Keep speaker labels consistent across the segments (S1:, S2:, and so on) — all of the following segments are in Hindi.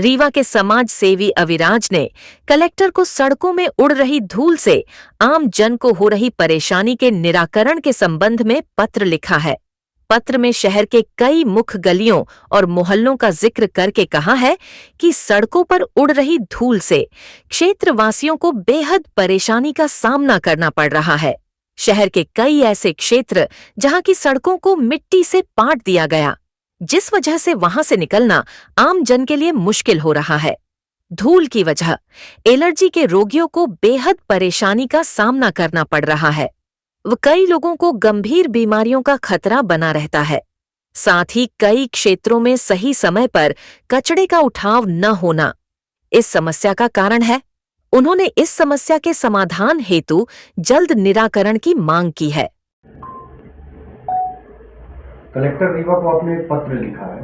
S1: रीवा के समाज सेवी अविराज ने कलेक्टर को सड़कों में उड़ रही धूल से आम जन को हो रही परेशानी के निराकरण के संबंध में पत्र लिखा है। पत्र में शहर के कई मुख्य गलियों और मोहल्लों का जिक्र करके कहा है कि सड़कों पर उड़ रही धूल से क्षेत्रवासियों को बेहद परेशानी का सामना करना पड़ रहा है। शहर के कई ऐसे क्षेत्र जहां की सड़कों को मिट्टी से पाट दिया गया, जिस वजह से वहां से निकलना आम जन के लिए मुश्किल हो रहा है। धूल की वजह एलर्जी के रोगियों को बेहद परेशानी का सामना करना पड़ रहा है। कई लोगों को गंभीर बीमारियों का खतरा बना रहता है। साथ ही कई क्षेत्रों में सही समय पर कचरे का उठाव न होना इस समस्या का कारण है। उन्होंने इस समस्या के समाधान हेतु जल्द निराकरण की मांग की है।
S2: कलेक्टर रीवा को आपने एक पत्र लिखा है,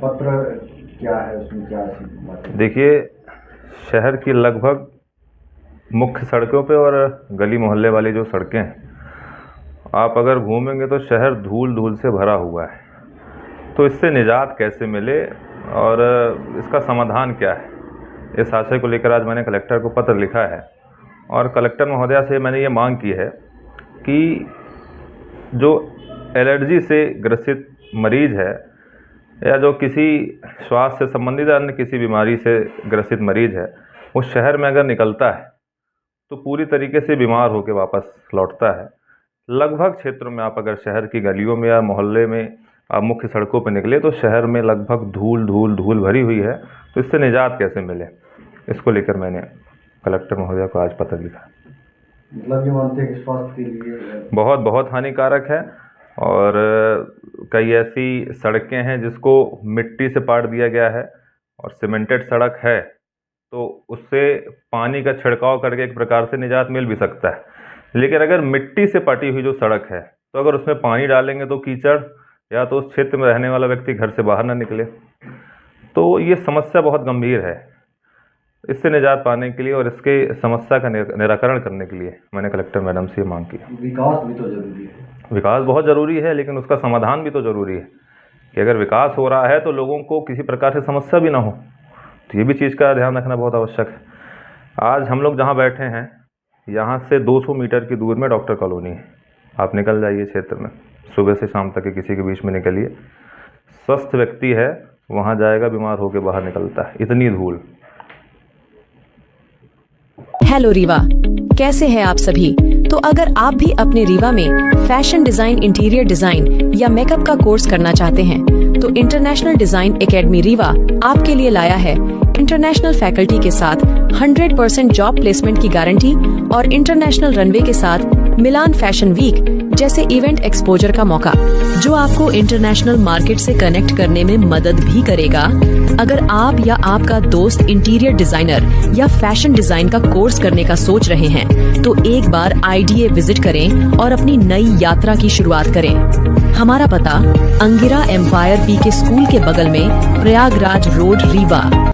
S2: पत्र क्या है, उसमें क्या बात है?
S3: देखिए, शहर की लगभग मुख्य सड़कों पे और गली मोहल्ले वाली जो सड़कें हैं, आप अगर घूमेंगे तो शहर धूल से भरा हुआ है। तो इससे निजात कैसे मिले और इसका समाधान क्या है, इस आशय को लेकर आज मैंने कलेक्टर को पत्र लिखा है। और कलेक्टर महोदया से मैंने ये मांग की है कि जो एलर्जी से ग्रसित मरीज है या जो किसी स्वास्थ्य से संबंधित अन्य किसी बीमारी से ग्रसित मरीज है, वो शहर में अगर निकलता है तो पूरी तरीके से बीमार होकर वापस लौटता है। लगभग क्षेत्रों में आप अगर शहर की गलियों में या मोहल्ले में आप मुख्य सड़कों पर निकले तो शहर में लगभग धूल भरी हुई है। तो इससे निजात कैसे मिले, इसको लेकर मैंने कलेक्टर महोदया को आज पत्र लिखा।
S2: मतलब ये मानते हैं कि स्वास्थ्य के लिए
S3: बहुत हानिकारक है। और कई ऐसी सड़कें हैं जिसको मिट्टी से पाट दिया गया है और सीमेंटेड सड़क है, तो उससे पानी का छिड़काव करके एक प्रकार से निजात मिल भी सकता है। लेकिन अगर मिट्टी से पटी हुई जो सड़क है, तो अगर उसमें पानी डालेंगे तो कीचड़ या तो उस क्षेत्र में रहने वाला व्यक्ति घर से बाहर ना निकले। तो ये समस्या बहुत गंभीर है। इससे निजात पाने के लिए और इसके समस्या का निराकरण करने के लिए मैंने कलेक्टर मैडम से मांग की।
S2: विकास भी तो जरूरी है।
S3: विकास बहुत ज़रूरी है, लेकिन उसका समाधान भी तो ज़रूरी है कि अगर विकास हो रहा है तो लोगों को किसी प्रकार से समस्या भी ना हो। तो ये भी चीज़ का ध्यान रखना बहुत आवश्यक है। आज हम लोग जहाँ बैठे हैं, यहाँ से 200 मीटर की दूर में डॉक्टर कॉलोनी है। आप निकल जाइए क्षेत्र में, सुबह से शाम तक के किसी के बीच में निकलिए, स्वस्थ व्यक्ति है वहाँ जाएगा, बीमार होकर बाहर निकलता है, इतनी धूल।
S4: हेलो रीवा, कैसे हैं आप सभी? तो अगर आप भी अपने रीवा में फैशन डिजाइन, इंटीरियर डिजाइन या मेकअप का कोर्स करना चाहते हैं, तो इंटरनेशनल डिजाइन एकेडमी रीवा आपके लिए लाया है इंटरनेशनल फैकल्टी के साथ 100% जॉब प्लेसमेंट की गारंटी और इंटरनेशनल रनवे के साथ मिलान फैशन वीक जैसे इवेंट एक्सपोजर का मौका, जो आपको इंटरनेशनल मार्केट से कनेक्ट करने में मदद भी करेगा। अगर आप या आपका दोस्त इंटीरियर डिजाइनर या फैशन डिजाइन का कोर्स करने का सोच रहे हैं, तो एक बार IDA विजिट करें और अपनी नई यात्रा की शुरुआत करें। हमारा पता अंगिरा एम्पायर PK स्कूल के बगल में, प्रयागराज रोड, रीवा।